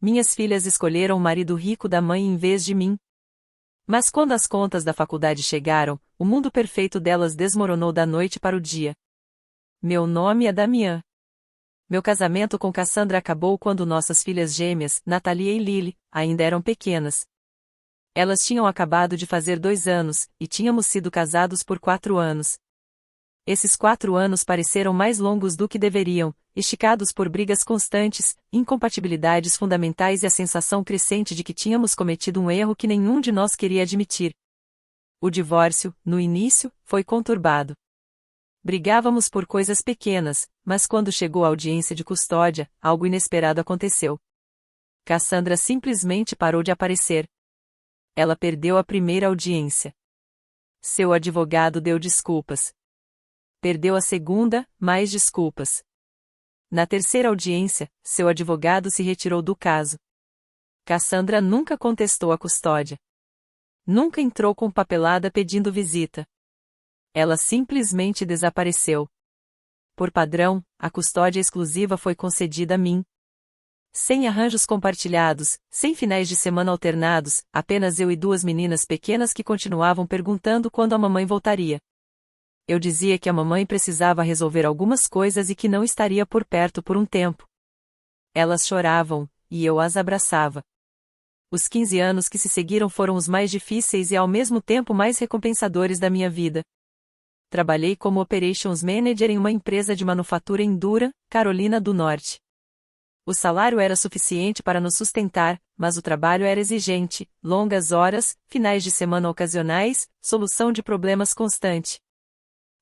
Minhas filhas escolheram o marido rico da mãe em vez de mim. Mas quando as contas da faculdade chegaram, o mundo perfeito delas desmoronou da noite para o dia. Meu nome é Damian. Meu casamento com Cassandra acabou quando nossas filhas gêmeas, Natalia e Lily, ainda eram pequenas. Elas tinham acabado de fazer 2 anos, e tínhamos sido casados por 4 anos. Esses 4 anos pareceram mais longos do que deveriam, esticados por brigas constantes, incompatibilidades fundamentais e a sensação crescente de que tínhamos cometido um erro que nenhum de nós queria admitir. O divórcio, no início, foi conturbado. Brigávamos por coisas pequenas, mas quando chegou a audiência de custódia, algo inesperado aconteceu. Cassandra simplesmente parou de aparecer. Ela perdeu a primeira audiência. Seu advogado deu desculpas. Perdeu a segunda, mais desculpas. Na terceira audiência, seu advogado se retirou do caso. Cassandra nunca contestou a custódia. Nunca entrou com papelada pedindo visita. Ela simplesmente desapareceu. Por padrão, a custódia exclusiva foi concedida a mim. Sem arranjos compartilhados, sem finais de semana alternados, apenas eu e 2 meninas pequenas que continuavam perguntando quando a mamãe voltaria. Eu dizia que a mamãe precisava resolver algumas coisas e que não estaria por perto por um tempo. Elas choravam, e eu as abraçava. Os 15 anos que se seguiram foram os mais difíceis e ao mesmo tempo mais recompensadores da minha vida. Trabalhei como Operations Manager em uma empresa de manufatura em Durham, Carolina do Norte. O salário era suficiente para nos sustentar, mas o trabalho era exigente, longas horas, finais de semana ocasionais, solução de problemas constante.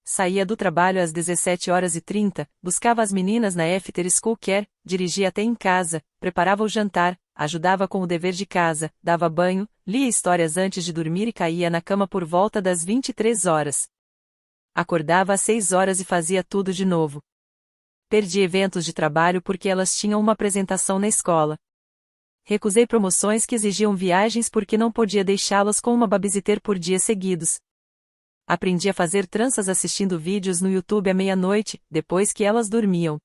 Saía do trabalho às 17h30, buscava as meninas na After School Care, dirigia até em casa, preparava o jantar, ajudava com o dever de casa, dava banho, lia histórias antes de dormir e caía na cama por volta das 23 horas. Acordava às 6 horas e fazia tudo de novo. Perdi eventos de trabalho porque elas tinham uma apresentação na escola. Recusei promoções que exigiam viagens porque não podia deixá-las com uma babysitter por dias seguidos. Aprendi a fazer tranças assistindo vídeos no YouTube à meia-noite, depois que elas dormiam.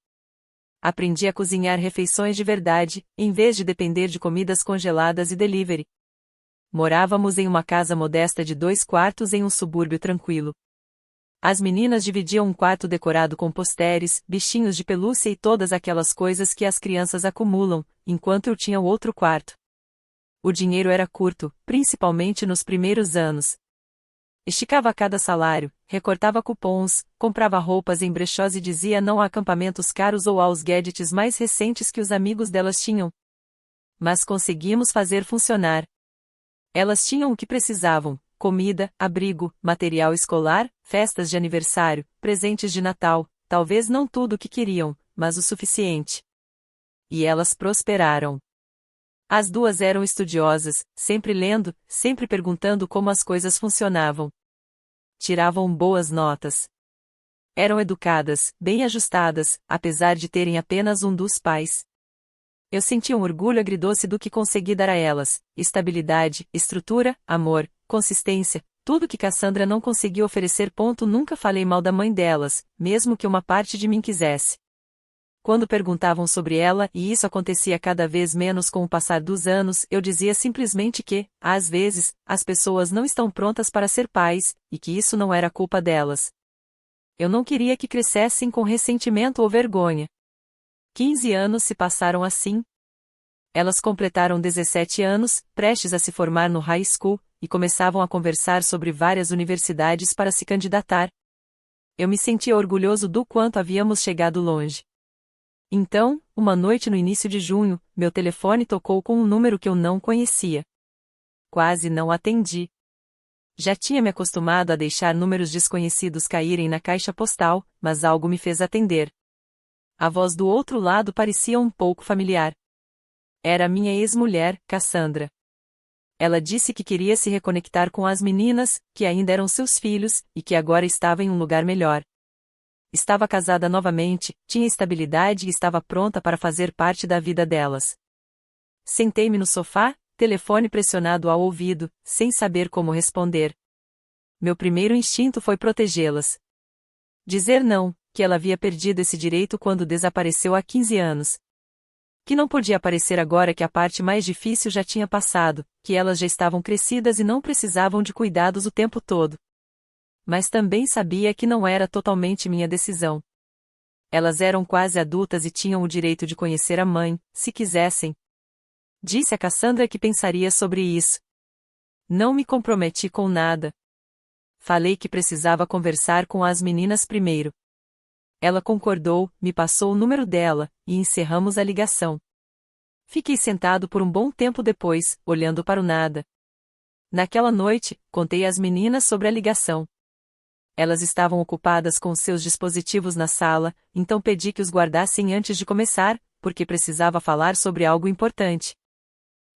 Aprendi a cozinhar refeições de verdade, em vez de depender de comidas congeladas e delivery. Morávamos em uma casa modesta de 2 quartos em um subúrbio tranquilo. As meninas dividiam um quarto decorado com posteres, bichinhos de pelúcia e todas aquelas coisas que as crianças acumulam, enquanto eu tinha o outro quarto. O dinheiro era curto, principalmente nos primeiros anos. Esticava cada salário, recortava cupons, comprava roupas em brechós e dizia não a acampamentos caros ou aos gadgets mais recentes que os amigos delas tinham. Mas conseguimos fazer funcionar. Elas tinham o que precisavam: comida, abrigo, material escolar, festas de aniversário, presentes de Natal, talvez não tudo o que queriam, mas o suficiente. E elas prosperaram. As 2 eram estudiosas, sempre lendo, sempre perguntando como as coisas funcionavam. Tiravam boas notas. Eram educadas, bem ajustadas, apesar de terem apenas um dos pais. Eu sentia um orgulho agridoce do que consegui dar a elas: estabilidade, estrutura, amor, consistência, tudo que Cassandra não conseguiu oferecer. Nunca falei mal da mãe delas, mesmo que uma parte de mim quisesse. Quando perguntavam sobre ela, e isso acontecia cada vez menos com o passar dos anos, eu dizia simplesmente que, às vezes, as pessoas não estão prontas para ser pais, e que isso não era culpa delas. Eu não queria que crescessem com ressentimento ou vergonha. 15 anos se passaram assim. Elas completaram 17 anos, prestes a se formar no high school, e começavam a conversar sobre várias universidades para se candidatar. Eu me sentia orgulhoso do quanto havíamos chegado longe. Então, uma noite no início de junho, meu telefone tocou com um número que eu não conhecia. Quase não atendi. Já tinha me acostumado a deixar números desconhecidos caírem na caixa postal, mas algo me fez atender. A voz do outro lado parecia um pouco familiar. Era minha ex-mulher, Cassandra. Ela disse que queria se reconectar com as meninas, que ainda eram seus filhos, e que agora estava em um lugar melhor. Estava casada novamente, tinha estabilidade e estava pronta para fazer parte da vida delas. Sentei-me no sofá, telefone pressionado ao ouvido, sem saber como responder. Meu primeiro instinto foi protegê-las. Dizer não, que ela havia perdido esse direito quando desapareceu há 15 anos. Que não podia aparecer agora que a parte mais difícil já tinha passado, que elas já estavam crescidas e não precisavam de cuidados o tempo todo. Mas também sabia que não era totalmente minha decisão. Elas eram quase adultas e tinham o direito de conhecer a mãe, se quisessem. Disse a Cassandra que pensaria sobre isso. Não me comprometi com nada. Falei que precisava conversar com as meninas primeiro. Ela concordou, me passou o número dela, e encerramos a ligação. Fiquei sentado por um bom tempo depois, olhando para o nada. Naquela noite, contei às meninas sobre a ligação. Elas estavam ocupadas com seus dispositivos na sala, então pedi que os guardassem antes de começar, porque precisava falar sobre algo importante.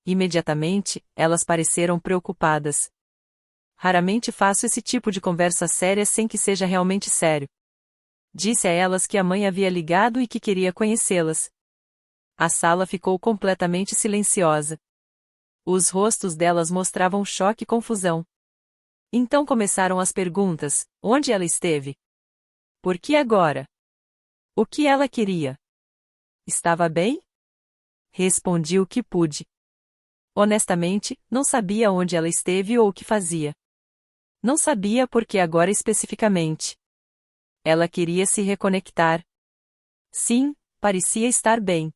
Imediatamente, elas pareceram preocupadas. Raramente faço esse tipo de conversa séria sem que seja realmente sério. Disse a elas que a mãe havia ligado e que queria conhecê-las. A sala ficou completamente silenciosa. Os rostos delas mostravam choque e confusão. Então começaram as perguntas: onde ela esteve? Por que agora? O que ela queria? Estava bem? Respondi o que pude. Honestamente, não sabia onde ela esteve ou o que fazia. Não sabia por que agora especificamente. Ela queria se reconectar. Sim, parecia estar bem.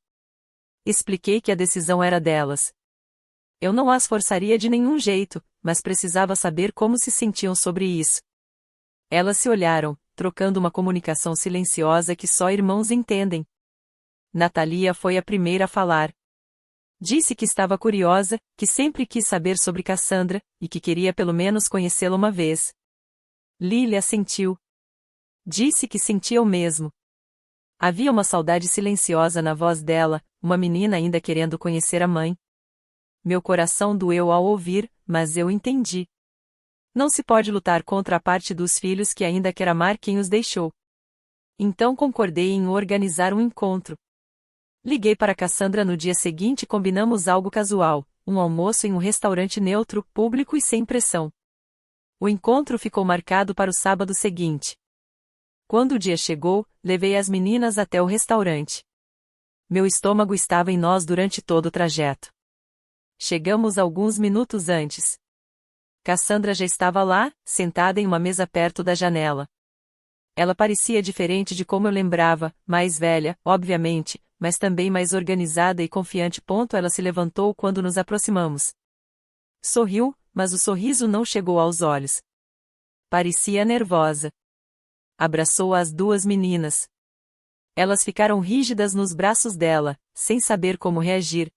Expliquei que a decisão era delas. Eu não as forçaria de nenhum jeito, mas precisava saber como se sentiam sobre isso. Elas se olharam, trocando uma comunicação silenciosa que só irmãos entendem. Natalia foi a primeira a falar. Disse que estava curiosa, que sempre quis saber sobre Cassandra, e que queria pelo menos conhecê-la uma vez. Lily assentiu. Disse que sentia o mesmo. Havia uma saudade silenciosa na voz dela, uma menina ainda querendo conhecer a mãe. Meu coração doeu ao ouvir, mas eu entendi. Não se pode lutar contra a parte dos filhos que ainda quer amar quem os deixou. Então concordei em organizar um encontro. Liguei para Cassandra no dia seguinte e combinamos algo casual, um almoço em um restaurante neutro, público e sem pressão. O encontro ficou marcado para o sábado seguinte. Quando o dia chegou, levei as meninas até o restaurante. Meu estômago estava em nós durante todo o trajeto. Chegamos alguns minutos antes. Cassandra já estava lá, sentada em uma mesa perto da janela. Ela parecia diferente de como eu lembrava, mais velha, obviamente, mas também mais organizada e confiante. Ela se levantou quando nos aproximamos. Sorriu, mas o sorriso não chegou aos olhos. Parecia nervosa. Abraçou as duas meninas. Elas ficaram rígidas nos braços dela, sem saber como reagir.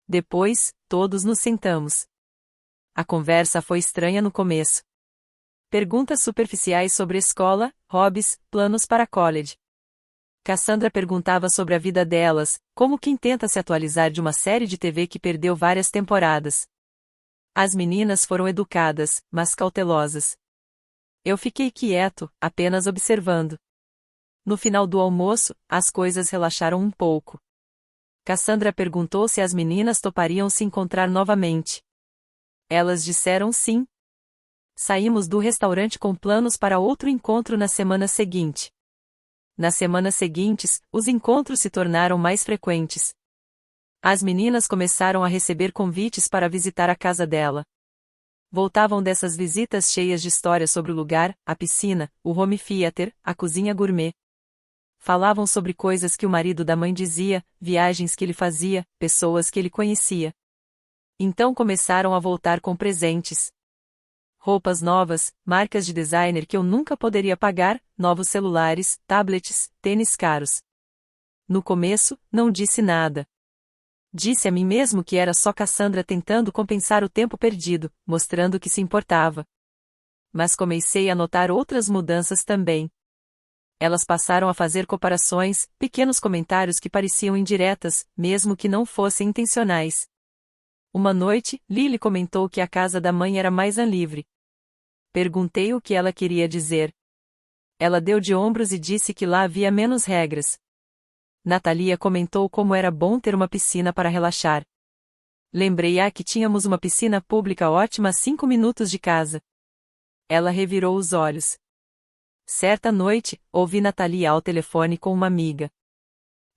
Depois, todos nos sentamos. A conversa foi estranha no começo. Perguntas superficiais sobre escola, hobbies, planos para college. Cassandra perguntava sobre a vida delas, como quem tenta se atualizar de uma série de TV que perdeu várias temporadas. As meninas foram educadas, mas cautelosas. Eu fiquei quieto, apenas observando. No final do almoço, as coisas relaxaram um pouco. Cassandra perguntou se as meninas topariam se encontrar novamente. Elas disseram sim. Saímos do restaurante com planos para outro encontro na semana seguinte. Nas semanas seguintes, os encontros se tornaram mais frequentes. As meninas começaram a receber convites para visitar a casa dela. Voltavam dessas visitas cheias de histórias sobre o lugar, a piscina, o home theater, a cozinha gourmet. Falavam sobre coisas que o marido da mãe dizia, viagens que ele fazia, pessoas que ele conhecia. Então começaram a voltar com presentes. Roupas novas, marcas de designer que eu nunca poderia pagar, novos celulares, tablets, tênis caros. No começo, não disse nada. Disse a mim mesmo que era só Cassandra tentando compensar o tempo perdido, mostrando que se importava. Mas comecei a notar outras mudanças também. Elas passaram a fazer comparações, pequenos comentários que pareciam indiretas, mesmo que não fossem intencionais. Uma noite, Lily comentou que a casa da mãe era mais livre. Perguntei o que ela queria dizer. Ela deu de ombros e disse que lá havia menos regras. Natalia comentou como era bom ter uma piscina para relaxar. Lembrei que tínhamos uma piscina pública ótima a 5 minutos de casa. Ela revirou os olhos. Certa noite, ouvi Natalia ao telefone com uma amiga.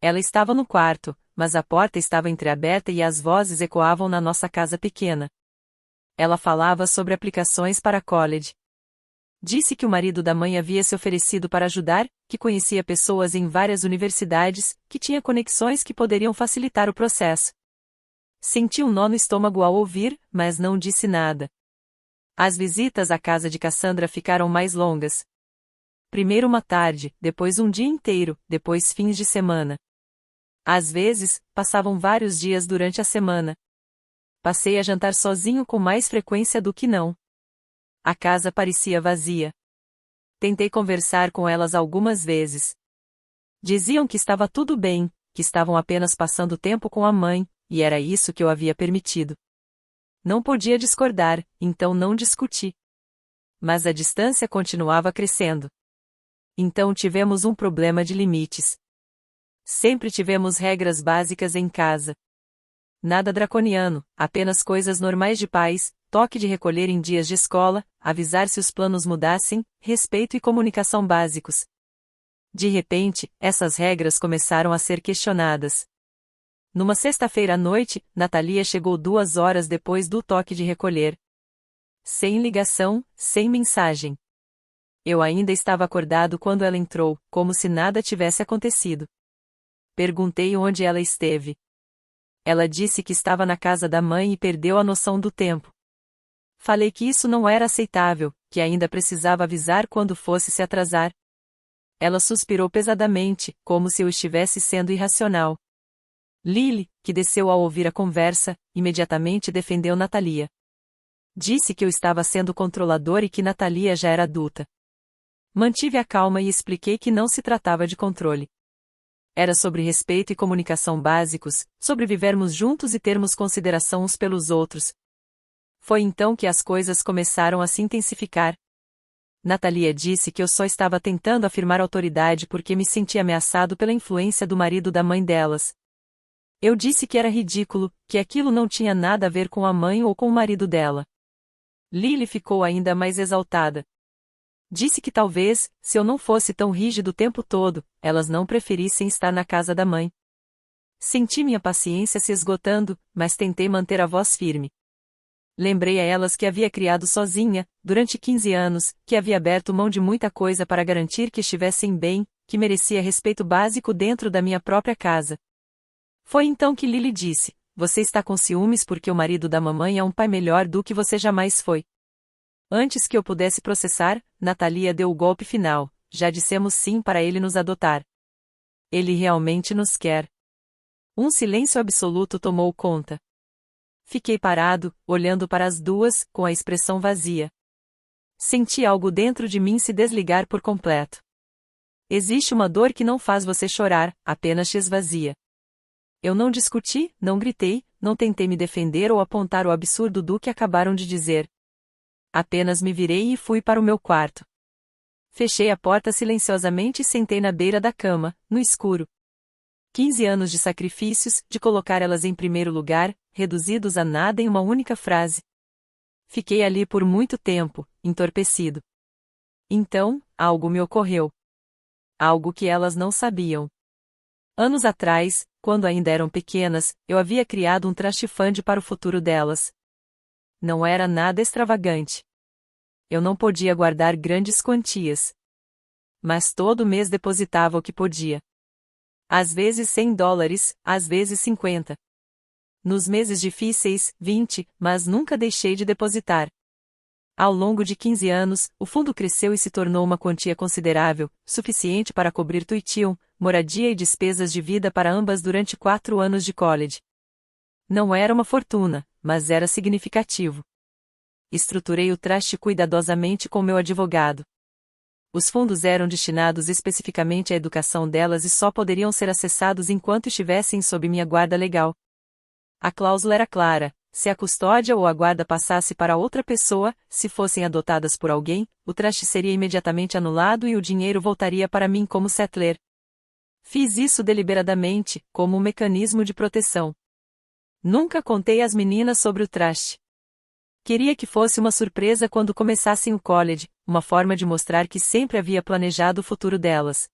Ela estava no quarto, mas a porta estava entreaberta e as vozes ecoavam na nossa casa pequena. Ela falava sobre aplicações para college. Disse que o marido da mãe havia se oferecido para ajudar, que conhecia pessoas em várias universidades, que tinha conexões que poderiam facilitar o processo. Senti um nó no estômago ao ouvir, mas não disse nada. As visitas à casa de Cassandra ficaram mais longas. Primeiro uma tarde, depois um dia inteiro, depois fins de semana. Às vezes, passavam vários dias durante a semana. Passei a jantar sozinho com mais frequência do que não. A casa parecia vazia. Tentei conversar com elas algumas vezes. Diziam que estava tudo bem, que estavam apenas passando tempo com a mãe, e era isso que eu havia permitido. Não podia discordar, então não discuti. Mas a distância continuava crescendo. Então tivemos um problema de limites. Sempre tivemos regras básicas em casa. Nada draconiano, apenas coisas normais de pais, toque de recolher em dias de escola, avisar se os planos mudassem, respeito e comunicação básicos. De repente, essas regras começaram a ser questionadas. Numa sexta-feira à noite, Natalia chegou 2 horas depois do toque de recolher. Sem ligação, sem mensagem. Eu ainda estava acordado quando ela entrou, como se nada tivesse acontecido. Perguntei onde ela esteve. Ela disse que estava na casa da mãe e perdeu a noção do tempo. Falei que isso não era aceitável, que ainda precisava avisar quando fosse se atrasar. Ela suspirou pesadamente, como se eu estivesse sendo irracional. Lily, que desceu ao ouvir a conversa, imediatamente defendeu Natalia. Disse que eu estava sendo controlador e que Natalia já era adulta. Mantive a calma e expliquei que não se tratava de controle. Era sobre respeito e comunicação básicos, sobre vivermos juntos e termos consideração uns pelos outros. Foi então que as coisas começaram a se intensificar. Natalia disse que eu só estava tentando afirmar autoridade porque me sentia ameaçado pela influência do marido da mãe delas. Eu disse que era ridículo, que aquilo não tinha nada a ver com a mãe ou com o marido dela. Lily ficou ainda mais exaltada. Disse que talvez, se eu não fosse tão rígido o tempo todo, elas não preferissem estar na casa da mãe. Senti minha paciência se esgotando, mas tentei manter a voz firme. Lembrei a elas que havia criado sozinha, durante 15 anos, que havia aberto mão de muita coisa para garantir que estivessem bem, que merecia respeito básico dentro da minha própria casa. Foi então que Lily disse: "Você está com ciúmes porque o marido da mamãe é um pai melhor do que você jamais foi." Antes que eu pudesse processar, Natalia deu o golpe final: "Já dissemos sim para ele nos adotar. Ele realmente nos quer." Um silêncio absoluto tomou conta. Fiquei parado, olhando para as duas, com a expressão vazia. Senti algo dentro de mim se desligar por completo. Existe uma dor que não faz você chorar, apenas te esvazia. Eu não discuti, não gritei, não tentei me defender ou apontar o absurdo do que acabaram de dizer. Apenas me virei e fui para o meu quarto. Fechei a porta silenciosamente e sentei na beira da cama, no escuro. 15 anos de sacrifícios, de colocar elas em primeiro lugar, reduzidos a nada em uma única frase. Fiquei ali por muito tempo, entorpecido. Então, algo me ocorreu. Algo que elas não sabiam. Anos atrás, quando ainda eram pequenas, eu havia criado um trust fund para o futuro delas. Não era nada extravagante. Eu não podia guardar grandes quantias. Mas todo mês depositava o que podia. Às vezes $100, às vezes 50. Nos meses difíceis, 20, mas nunca deixei de depositar. Ao longo de 15 anos, o fundo cresceu e se tornou uma quantia considerável, suficiente para cobrir tuition, moradia e despesas de vida para ambas durante 4 anos de college. Não era uma fortuna, mas era significativo. Estruturei o trust cuidadosamente com meu advogado. Os fundos eram destinados especificamente à educação delas e só poderiam ser acessados enquanto estivessem sob minha guarda legal. A cláusula era clara: se a custódia ou a guarda passasse para outra pessoa, se fossem adotadas por alguém, o trust seria imediatamente anulado e o dinheiro voltaria para mim como settler. Fiz isso deliberadamente, como um mecanismo de proteção. Nunca contei às meninas sobre o trust. Queria que fosse uma surpresa quando começassem o college, uma forma de mostrar que sempre havia planejado o futuro delas.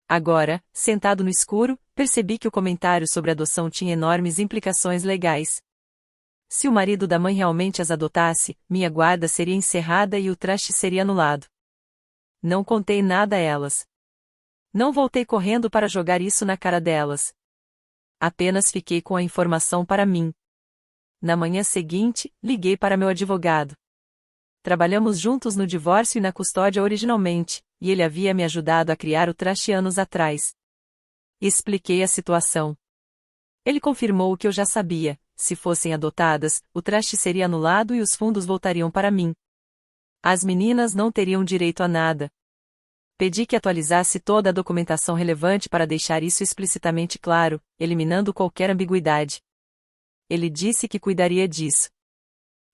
Agora, sentado no escuro, Percebi que o comentário sobre adoção tinha enormes implicações legais. Se o marido da mãe realmente as adotasse, minha guarda seria encerrada e o traste seria anulado. Não contei nada a elas. Não voltei correndo para jogar isso na cara delas. Apenas fiquei com a informação para mim. Na manhã seguinte, liguei para meu advogado. Trabalhamos juntos no divórcio e na custódia originalmente, e ele havia me ajudado a criar o traste anos atrás. Expliquei a situação. Ele confirmou o que eu já sabia: se fossem adotadas, o traste seria anulado e os fundos voltariam para mim. As meninas não teriam direito a nada. Pedi que atualizasse toda a documentação relevante para deixar isso explicitamente claro, eliminando qualquer ambiguidade. Ele disse que cuidaria disso.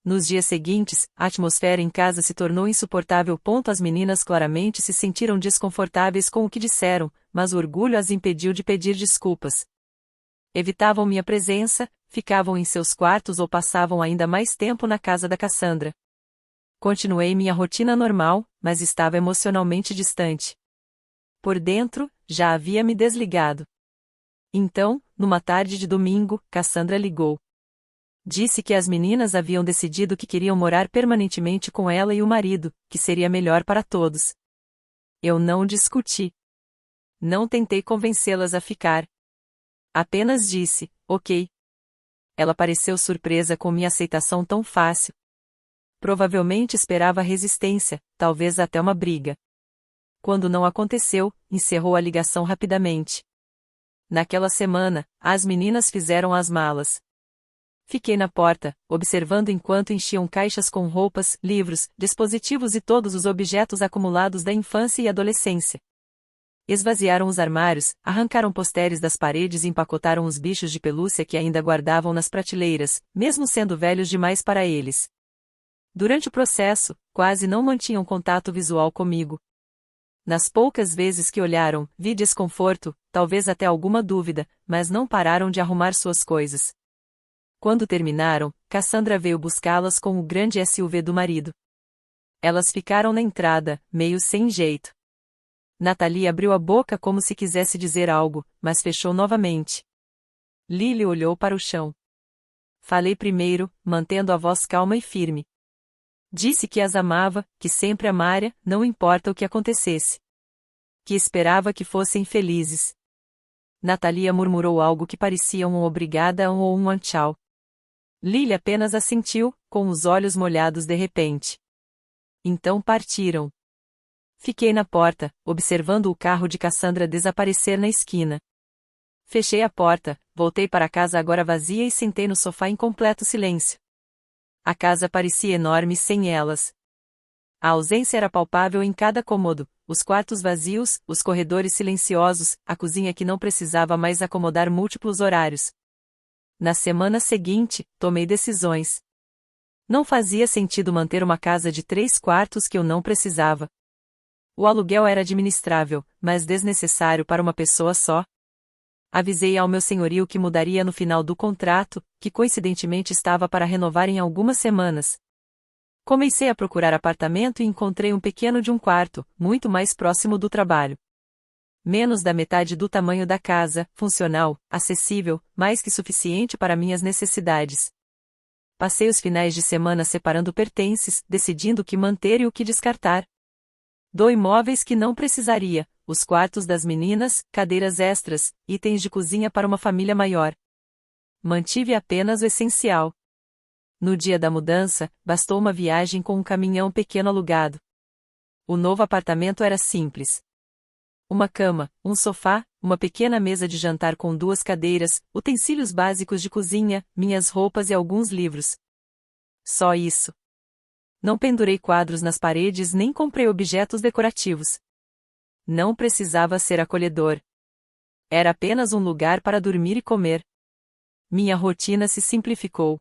Nos dias seguintes, a atmosfera em casa se tornou insuportável. As meninas claramente se sentiram desconfortáveis com o que disseram, mas o orgulho as impediu de pedir desculpas. Evitavam minha presença, ficavam em seus quartos ou passavam ainda mais tempo na casa da Cassandra. Continuei minha rotina normal, mas estava emocionalmente distante. Por dentro, já havia me desligado. Então, numa tarde de domingo, Cassandra ligou. Disse que as meninas haviam decidido que queriam morar permanentemente com ela e o marido, que seria melhor para todos. Eu não discuti. Não tentei convencê-las a ficar. Apenas disse, ok. Ela pareceu surpresa com minha aceitação tão fácil. Provavelmente esperava resistência, talvez até uma briga. Quando não aconteceu, encerrou a ligação rapidamente. Naquela semana, as meninas fizeram as malas. Fiquei na porta, observando enquanto enchiam caixas com roupas, livros, dispositivos e todos os objetos acumulados da infância e adolescência. Esvaziaram os armários, arrancaram posteres das paredes e empacotaram os bichos de pelúcia que ainda guardavam nas prateleiras, mesmo sendo velhos demais para eles. Durante o processo, quase não mantinham contato visual comigo. Nas poucas vezes que olharam, vi desconforto, talvez até alguma dúvida, mas não pararam de arrumar suas coisas. Quando terminaram, Cassandra veio buscá-las com o grande SUV do marido. Elas ficaram na entrada, meio sem jeito. Natalie abriu a boca como se quisesse dizer algo, mas fechou novamente. Lily olhou para o chão. Falei primeiro, mantendo a voz calma e firme. Disse que as amava, que sempre amara, não importa o que acontecesse. Que esperava que fossem felizes. Natalia murmurou algo que parecia um obrigada ou um tchau. Lily apenas assentiu, com os olhos molhados de repente. Então partiram. Fiquei na porta, observando o carro de Cassandra desaparecer na esquina. Fechei a porta, voltei para a casa agora vazia e sentei no sofá em completo silêncio. A casa parecia enorme sem elas. A ausência era palpável em cada cômodo, os quartos vazios, os corredores silenciosos, a cozinha que não precisava mais acomodar múltiplos horários. Na semana seguinte, tomei decisões. Não fazia sentido manter uma casa de 3 quartos que eu não precisava. O aluguel era administrável, mas desnecessário para uma pessoa só. Avisei ao meu senhorio que mudaria no final do contrato, que coincidentemente estava para renovar em algumas semanas. Comecei a procurar apartamento e encontrei um pequeno de 1 quarto, muito mais próximo do trabalho. Menos da metade do tamanho da casa, funcional, acessível, mais que suficiente para minhas necessidades. Passei os finais de semana separando pertences, decidindo o que manter e o que descartar. Dou imóveis que não precisaria, os quartos das meninas, cadeiras extras, itens de cozinha para uma família maior. Mantive apenas o essencial. No dia da mudança, bastou uma viagem com um caminhão pequeno alugado. O novo apartamento era simples. Uma cama, um sofá, uma pequena mesa de jantar com 2 cadeiras, utensílios básicos de cozinha, minhas roupas e alguns livros. Só isso. Não pendurei quadros nas paredes nem comprei objetos decorativos. Não precisava ser acolhedor. Era apenas um lugar para dormir e comer. Minha rotina se simplificou.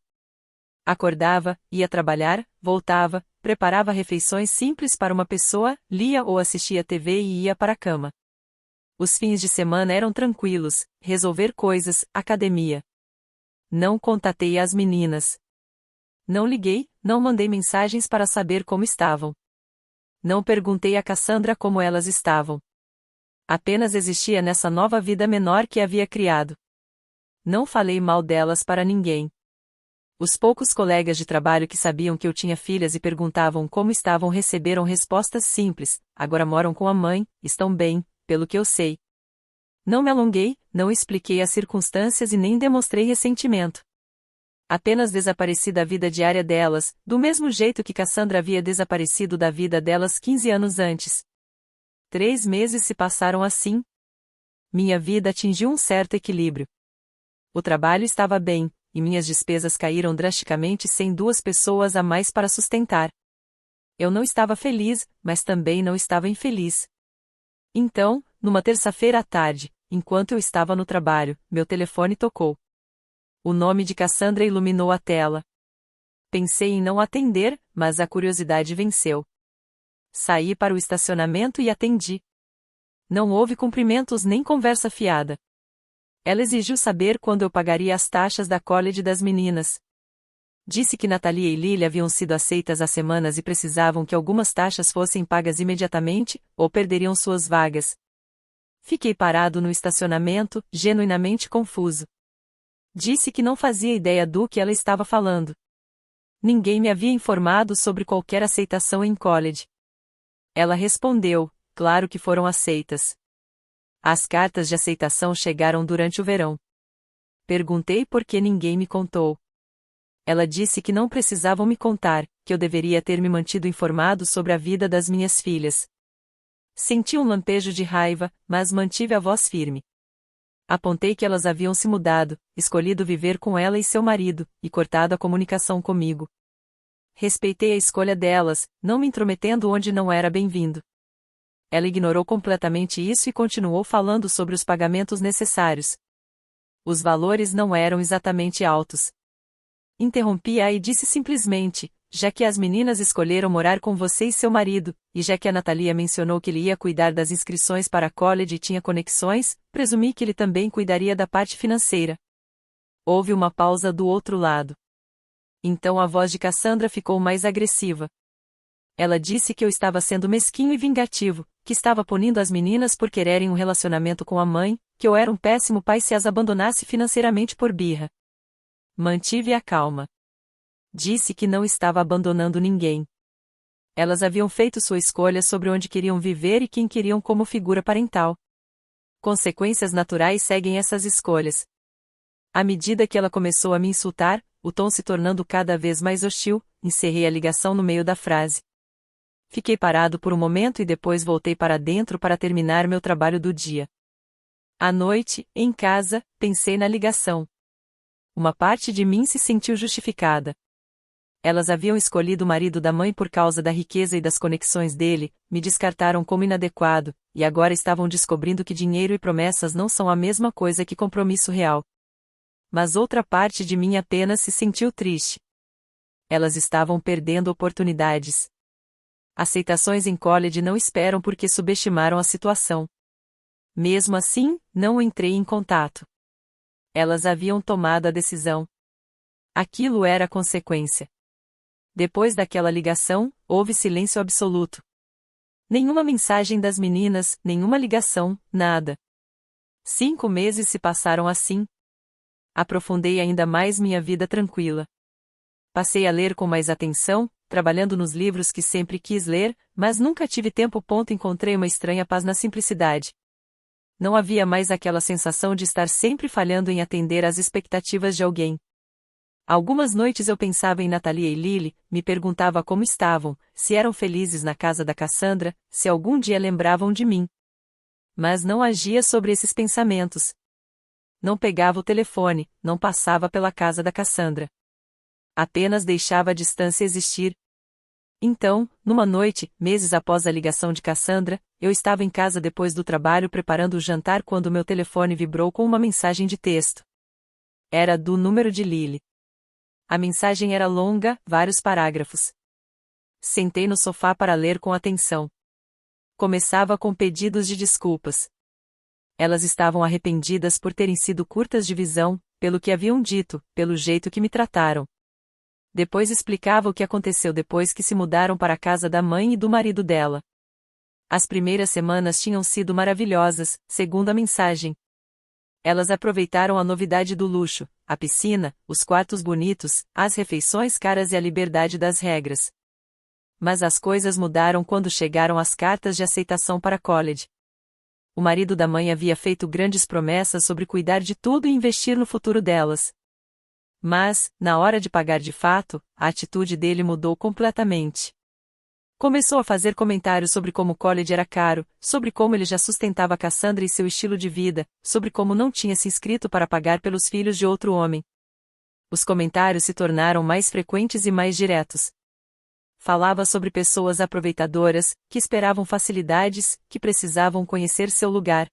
Acordava, ia trabalhar, voltava, preparava refeições simples para uma pessoa, lia ou assistia TV e ia para a cama. Os fins de semana eram tranquilos, resolver coisas, academia. Não contatei as meninas. Não liguei, não mandei mensagens para saber como estavam. Não perguntei a Cassandra como elas estavam. Apenas existia nessa nova vida menor que havia criado. Não falei mal delas para ninguém. Os poucos colegas de trabalho que sabiam que eu tinha filhas e perguntavam como estavam receberam respostas simples: agora moram com a mãe, estão bem, pelo que eu sei. Não me alonguei, não expliquei as circunstâncias e nem demonstrei ressentimento. Apenas desapareci da vida diária delas, do mesmo jeito que Cassandra havia desaparecido da vida delas 15 anos antes. 3 meses se passaram assim. Minha vida atingiu um certo equilíbrio. O trabalho estava bem, e minhas despesas caíram drasticamente sem 2 pessoas a mais para sustentar. Eu não estava feliz, mas também não estava infeliz. Então, numa terça-feira à tarde, enquanto eu estava no trabalho, meu telefone tocou. O nome de Cassandra iluminou a tela. Pensei em não atender, mas a curiosidade venceu. Saí para o estacionamento e atendi. Não houve cumprimentos nem conversa fiada. Ela exigiu saber quando eu pagaria as taxas da college das meninas. Disse que Natalia e Lily haviam sido aceitas há semanas e precisavam que algumas taxas fossem pagas imediatamente, ou perderiam suas vagas. Fiquei parado no estacionamento, genuinamente confuso. Disse que não fazia ideia do que ela estava falando. Ninguém me havia informado sobre qualquer aceitação em college. Ela respondeu: claro que foram aceitas. As cartas de aceitação chegaram durante o verão. Perguntei por que ninguém me contou. Ela disse que não precisavam me contar, que eu deveria ter me mantido informado sobre a vida das minhas filhas. Senti um lampejo de raiva, mas mantive a voz firme. Apontei que elas haviam se mudado, escolhido viver com ela e seu marido, e cortado a comunicação comigo. Respeitei a escolha delas, não me intrometendo onde não era bem-vindo. Ela ignorou completamente isso e continuou falando sobre os pagamentos necessários. Os valores não eram exatamente altos. Interrompi-a e disse simplesmente: já que as meninas escolheram morar com você e seu marido, e já que a Natalia mencionou que ele ia cuidar das inscrições para a college e tinha conexões, presumi que ele também cuidaria da parte financeira. Houve uma pausa do outro lado. Então a voz de Cassandra ficou mais agressiva. Ela disse que eu estava sendo mesquinho e vingativo, que estava punindo as meninas por quererem um relacionamento com a mãe, que eu era um péssimo pai se as abandonasse financeiramente por birra. Mantive a calma. Disse que não estava abandonando ninguém. Elas haviam feito sua escolha sobre onde queriam viver e quem queriam como figura parental. Consequências naturais seguem essas escolhas. À medida que ela começou a me insultar, o tom se tornando cada vez mais hostil, encerrei a ligação no meio da frase. Fiquei parado por um momento e depois voltei para dentro para terminar meu trabalho do dia. À noite, em casa, pensei na ligação. Uma parte de mim se sentiu justificada. Elas haviam escolhido o marido da mãe por causa da riqueza e das conexões dele, me descartaram como inadequado, e agora estavam descobrindo que dinheiro e promessas não são a mesma coisa que compromisso real. Mas outra parte de mim apenas se sentiu triste. Elas estavam perdendo oportunidades. Aceitações em college não esperam porque subestimaram a situação. Mesmo assim, não entrei em contato. Elas haviam tomado a decisão. Aquilo era a consequência. Depois daquela ligação, houve silêncio absoluto. Nenhuma mensagem das meninas, nenhuma ligação, nada. 5 meses se passaram assim. Aprofundei ainda mais minha vida tranquila. Passei a ler com mais atenção, trabalhando nos livros que sempre quis ler, mas nunca tive tempo. Encontrei uma estranha paz na simplicidade. Não havia mais aquela sensação de estar sempre falhando em atender às expectativas de alguém. Algumas noites eu pensava em Natalia e Lily, me perguntava como estavam, se eram felizes na casa da Cassandra, se algum dia lembravam de mim. Mas não agia sobre esses pensamentos. Não pegava o telefone, não passava pela casa da Cassandra. Apenas deixava a distância existir. Então, numa noite, meses após a ligação de Cassandra, eu estava em casa depois do trabalho preparando o jantar quando meu telefone vibrou com uma mensagem de texto. Era do número de Lily. A mensagem era longa, vários parágrafos. Sentei no sofá para ler com atenção. Começava com pedidos de desculpas. Elas estavam arrependidas por terem sido curtas de visão, pelo que haviam dito, pelo jeito que me trataram. Depois explicava o que aconteceu depois que se mudaram para a casa da mãe e do marido dela. As primeiras semanas tinham sido maravilhosas, segundo a mensagem. Elas aproveitaram a novidade do luxo, a piscina, os quartos bonitos, as refeições caras e a liberdade das regras. Mas as coisas mudaram quando chegaram as cartas de aceitação para college. O marido da mãe havia feito grandes promessas sobre cuidar de tudo e investir no futuro delas. Mas, na hora de pagar de fato, a atitude dele mudou completamente. Começou a fazer comentários sobre como o college era caro, sobre como ele já sustentava Cassandra e seu estilo de vida, sobre como não tinha se inscrito para pagar pelos filhos de outro homem. Os comentários se tornaram mais frequentes e mais diretos. Falava sobre pessoas aproveitadoras, que esperavam facilidades, que precisavam conhecer seu lugar.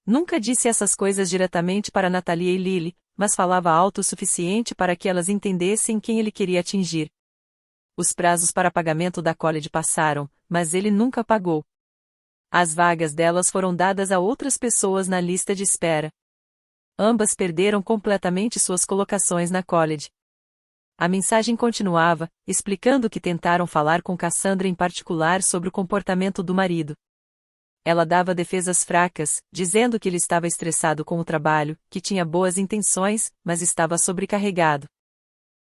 Nunca disse essas coisas diretamente para Natalia e Lily, mas falava alto o suficiente para que elas entendessem quem ele queria atingir. Os prazos para pagamento da college passaram, mas ele nunca pagou. As vagas delas foram dadas a outras pessoas na lista de espera. Ambas perderam completamente suas colocações na college. A mensagem continuava, explicando que tentaram falar com Cassandra em particular sobre o comportamento do marido. Ela dava defesas fracas, dizendo que ele estava estressado com o trabalho, que tinha boas intenções, mas estava sobrecarregado.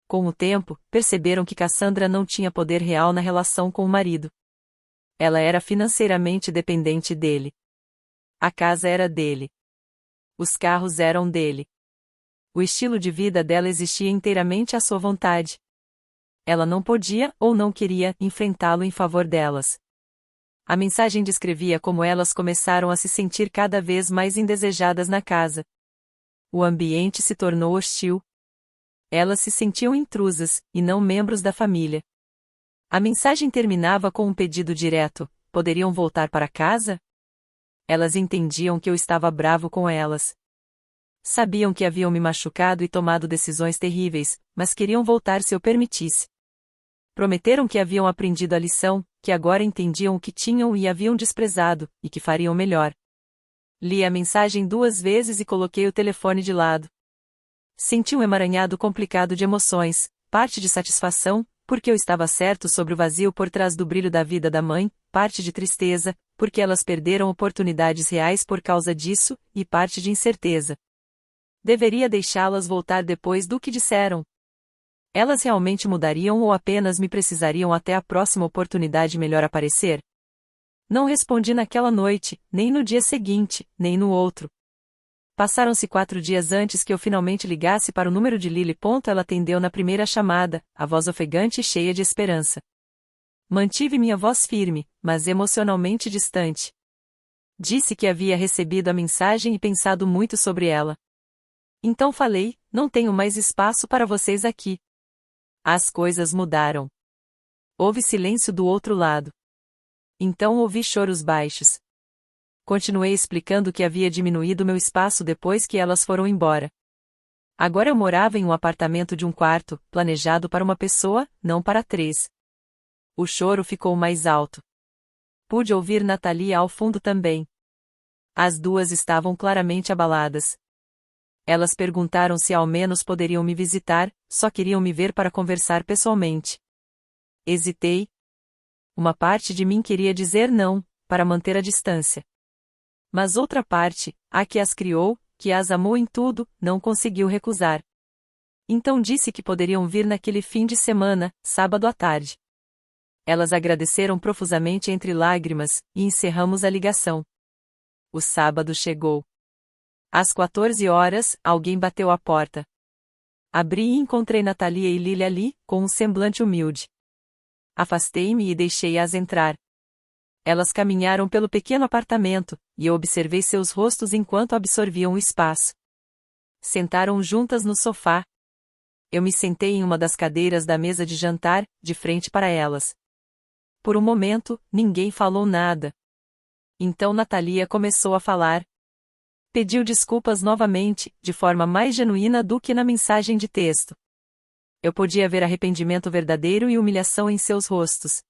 Com o tempo, perceberam que Cassandra não tinha poder real na relação com o marido. Ela era financeiramente dependente dele. A casa era dele. Os carros eram dele. O estilo de vida dela existia inteiramente à sua vontade. Ela não podia, ou não queria, enfrentá-lo em favor delas. A mensagem descrevia como elas começaram a se sentir cada vez mais indesejadas na casa. O ambiente se tornou hostil. Elas se sentiam intrusas, e não membros da família. A mensagem terminava com um pedido direto: poderiam voltar para casa? Elas entendiam que eu estava bravo com elas. Sabiam que haviam me machucado e tomado decisões terríveis, mas queriam voltar se eu permitisse. Prometeram que haviam aprendido a lição, que agora entendiam o que tinham e haviam desprezado, e que fariam melhor. Li a mensagem 2 vezes e coloquei o telefone de lado. Senti um emaranhado complicado de emoções, parte de satisfação, porque eu estava certo sobre o vazio por trás do brilho da vida da mãe, parte de tristeza, porque elas perderam oportunidades reais por causa disso, e parte de incerteza. Deveria deixá-las voltar depois do que disseram. Elas realmente mudariam ou apenas me precisariam até a próxima oportunidade melhor aparecer? Não respondi naquela noite, nem no dia seguinte, nem no outro. Passaram-se 4 dias antes que eu finalmente ligasse para o número de Lily. Ela atendeu na primeira chamada, a voz ofegante e cheia de esperança. Mantive minha voz firme, mas emocionalmente distante. Disse que havia recebido a mensagem e pensado muito sobre ela. Então falei: não tenho mais espaço para vocês aqui. As coisas mudaram. Houve silêncio do outro lado. Então ouvi choros baixos. Continuei explicando que havia diminuído meu espaço depois que elas foram embora. Agora eu morava em um apartamento de 1 quarto, planejado para uma pessoa, não para 3. O choro ficou mais alto. Pude ouvir Natalia ao fundo também. As duas estavam claramente abaladas. Elas perguntaram se ao menos poderiam me visitar, só queriam me ver para conversar pessoalmente. Hesitei. Uma parte de mim queria dizer não, para manter a distância. Mas outra parte, a que as criou, que as amou em tudo, não conseguiu recusar. Então disse que poderiam vir naquele fim de semana, sábado à tarde. Elas agradeceram profusamente entre lágrimas, e encerramos a ligação. O sábado chegou. Às 14 horas, alguém bateu à porta. Abri e encontrei Natalia e Lily ali, com um semblante humilde. Afastei-me e deixei-as entrar. Elas caminharam pelo pequeno apartamento, e eu observei seus rostos enquanto absorviam o espaço. Sentaram juntas no sofá. Eu me sentei em uma das cadeiras da mesa de jantar, de frente para elas. Por um momento, ninguém falou nada. Então Natalia começou a falar. Pediu desculpas novamente, de forma mais genuína do que na mensagem de texto. Eu podia ver arrependimento verdadeiro e humilhação em seus rostos.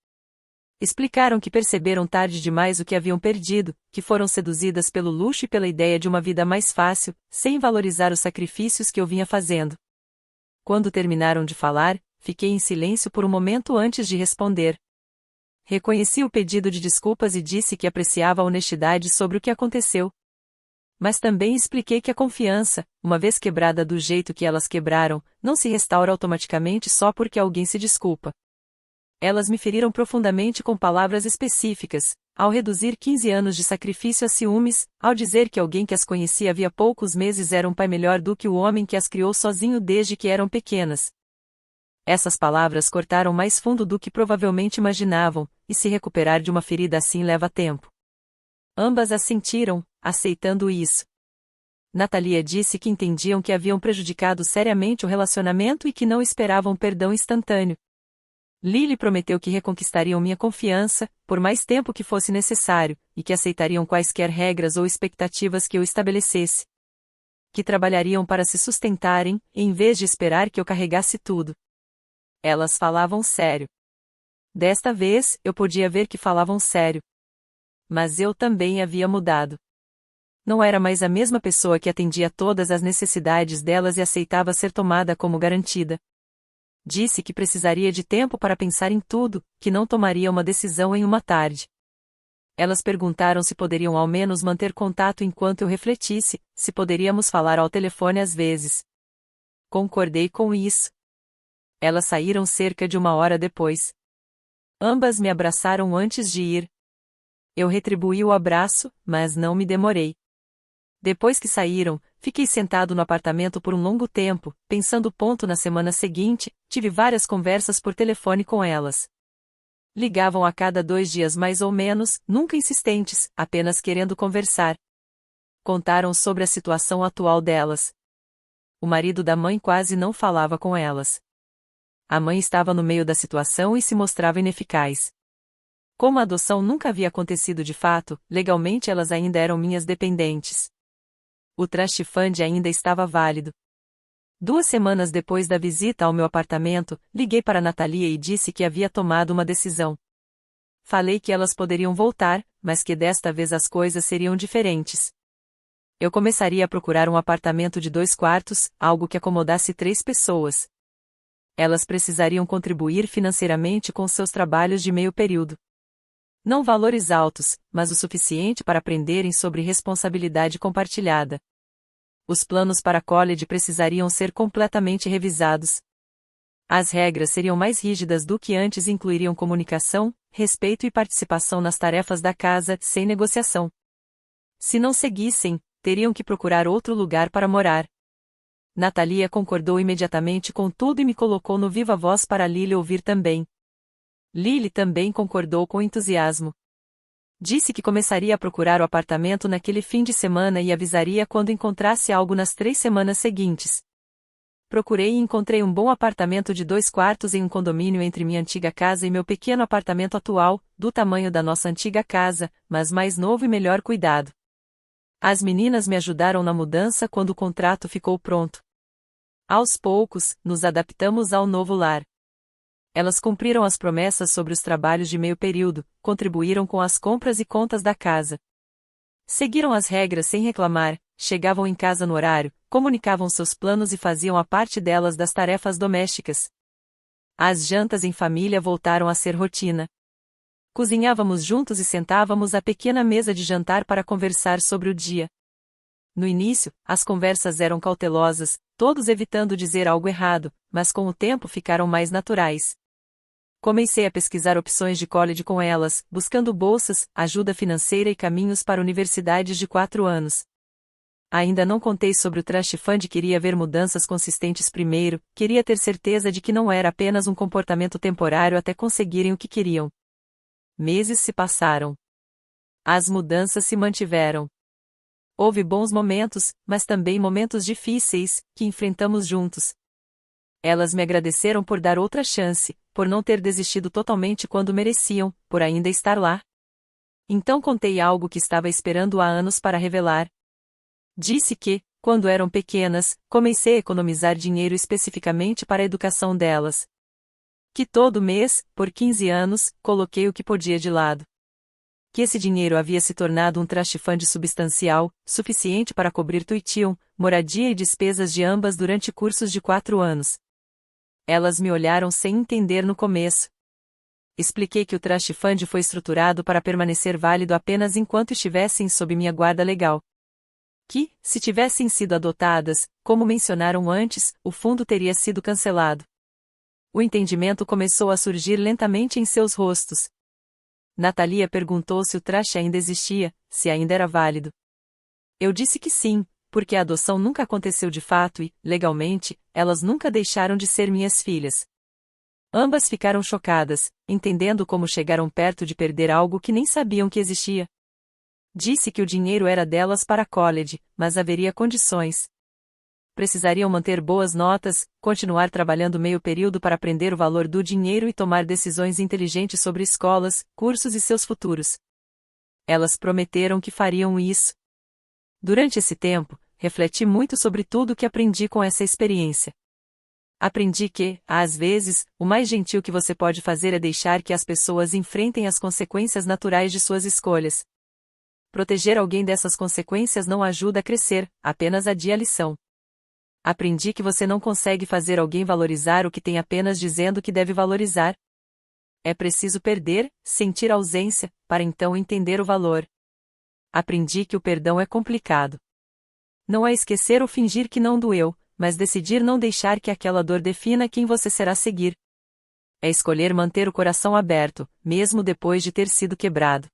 Explicaram que perceberam tarde demais o que haviam perdido, que foram seduzidas pelo luxo e pela ideia de uma vida mais fácil, sem valorizar os sacrifícios que eu vinha fazendo. Quando terminaram de falar, fiquei em silêncio por um momento antes de responder. Reconheci o pedido de desculpas e disse que apreciava a honestidade sobre o que aconteceu. Mas também expliquei que a confiança, uma vez quebrada do jeito que elas quebraram, não se restaura automaticamente só porque alguém se desculpa. Elas me feriram profundamente com palavras específicas, ao reduzir 15 anos de sacrifício a ciúmes, ao dizer que alguém que as conhecia havia poucos meses era um pai melhor do que o homem que as criou sozinho desde que eram pequenas. Essas palavras cortaram mais fundo do que provavelmente imaginavam, e se recuperar de uma ferida assim leva tempo. Ambas assentiram, aceitando isso. Natalia disse que entendiam que haviam prejudicado seriamente o relacionamento e que não esperavam perdão instantâneo. Lily prometeu que reconquistariam minha confiança, por mais tempo que fosse necessário, e que aceitariam quaisquer regras ou expectativas que eu estabelecesse. Que trabalhariam para se sustentarem, em vez de esperar que eu carregasse tudo. Elas falavam sério. Desta vez, eu podia ver que falavam sério. Mas eu também havia mudado. Não era mais a mesma pessoa que atendia todas as necessidades delas e aceitava ser tomada como garantida. Disse que precisaria de tempo para pensar em tudo, que não tomaria uma decisão em uma tarde. Elas perguntaram se poderiam ao menos manter contato enquanto eu refletisse, se poderíamos falar ao telefone às vezes. Concordei com isso. Elas saíram cerca de 1 hora depois. Ambas me abraçaram antes de ir. Eu retribuí o abraço, mas não me demorei. Depois que saíram, fiquei sentado no apartamento por um longo tempo, pensando ponto na semana seguinte, tive várias conversas por telefone com elas. Ligavam a cada 2 dias mais ou menos, nunca insistentes, apenas querendo conversar. Contaram sobre a situação atual delas. O marido da mãe quase não falava com elas. A mãe estava no meio da situação e se mostrava ineficaz. Como a adoção nunca havia acontecido de fato, legalmente elas ainda eram minhas dependentes. O trust fund ainda estava válido. 2 semanas depois da visita ao meu apartamento, liguei para Natalia e disse que havia tomado uma decisão. Falei que elas poderiam voltar, mas que desta vez as coisas seriam diferentes. Eu começaria a procurar um apartamento de 2 quartos, algo que acomodasse 3 pessoas. Elas precisariam contribuir financeiramente com seus trabalhos de meio período. Não valores altos, mas o suficiente para aprenderem sobre responsabilidade compartilhada. Os planos para college precisariam ser completamente revisados. As regras seriam mais rígidas do que antes e incluiriam comunicação, respeito e participação nas tarefas da casa, sem negociação. Se não seguissem, teriam que procurar outro lugar para morar. Natalia concordou imediatamente com tudo e me colocou no viva voz para Lily ouvir também. Lily também concordou com entusiasmo. Disse que começaria a procurar o apartamento naquele fim de semana e avisaria quando encontrasse algo nas 3 semanas seguintes. Procurei e encontrei um bom apartamento de 2 quartos em um condomínio entre minha antiga casa e meu pequeno apartamento atual, do tamanho da nossa antiga casa, mas mais novo e melhor cuidado. As meninas me ajudaram na mudança quando o contrato ficou pronto. Aos poucos, nos adaptamos ao novo lar. Elas cumpriram as promessas sobre os trabalhos de meio período, contribuíram com as compras e contas da casa. Seguiram as regras sem reclamar, chegavam em casa no horário, comunicavam seus planos e faziam a parte delas das tarefas domésticas. As jantas em família voltaram a ser rotina. Cozinhávamos juntos e sentávamos à pequena mesa de jantar para conversar sobre o dia. No início, as conversas eram cautelosas, todos evitando dizer algo errado, mas com o tempo ficaram mais naturais. Comecei a pesquisar opções de college com elas, buscando bolsas, ajuda financeira e caminhos para universidades de 4 anos. Ainda não contei sobre o trust fund. Queria ver mudanças consistentes primeiro, queria ter certeza de que não era apenas um comportamento temporário até conseguirem o que queriam. Meses se passaram. As mudanças se mantiveram. Houve bons momentos, mas também momentos difíceis, que enfrentamos juntos. Elas me agradeceram por dar outra chance, por não ter desistido totalmente quando mereciam, por ainda estar lá. Então contei algo que estava esperando há anos para revelar. Disse que, quando eram pequenas, comecei a economizar dinheiro especificamente para a educação delas. Que todo mês, por 15 anos, coloquei o que podia de lado. Que esse dinheiro havia se tornado um trust fund substancial, suficiente para cobrir tuition, moradia e despesas de ambas durante cursos de 4 anos. Elas me olharam sem entender no começo. Expliquei que o Trust Fund foi estruturado para permanecer válido apenas enquanto estivessem sob minha guarda legal. Que, se tivessem sido adotadas, como mencionaram antes, o fundo teria sido cancelado. O entendimento começou a surgir lentamente em seus rostos. Natalia perguntou se o Trust ainda existia, se ainda era válido. Eu disse que sim, porque a adoção nunca aconteceu de fato e, legalmente, elas nunca deixaram de ser minhas filhas. Ambas ficaram chocadas, entendendo como chegaram perto de perder algo que nem sabiam que existia. Disse que o dinheiro era delas para college, mas haveria condições. Precisariam manter boas notas, continuar trabalhando meio período para aprender o valor do dinheiro e tomar decisões inteligentes sobre escolas, cursos e seus futuros. Elas prometeram que fariam isso. Durante esse tempo, refleti muito sobre tudo o que aprendi com essa experiência. Aprendi que, às vezes, o mais gentil que você pode fazer é deixar que as pessoas enfrentem as consequências naturais de suas escolhas. Proteger alguém dessas consequências não ajuda a crescer, apenas adia a lição. Aprendi que você não consegue fazer alguém valorizar o que tem apenas dizendo que deve valorizar. É preciso perder, sentir a ausência, para então entender o valor. Aprendi que o perdão é complicado. Não é esquecer ou fingir que não doeu, mas decidir não deixar que aquela dor defina quem você será a seguir. É escolher manter o coração aberto, mesmo depois de ter sido quebrado.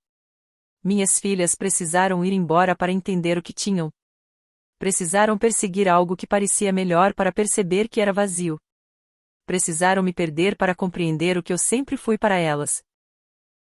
Minhas filhas precisaram ir embora para entender o que tinham. Precisaram perseguir algo que parecia melhor para perceber que era vazio. Precisaram me perder para compreender o que eu sempre fui para elas.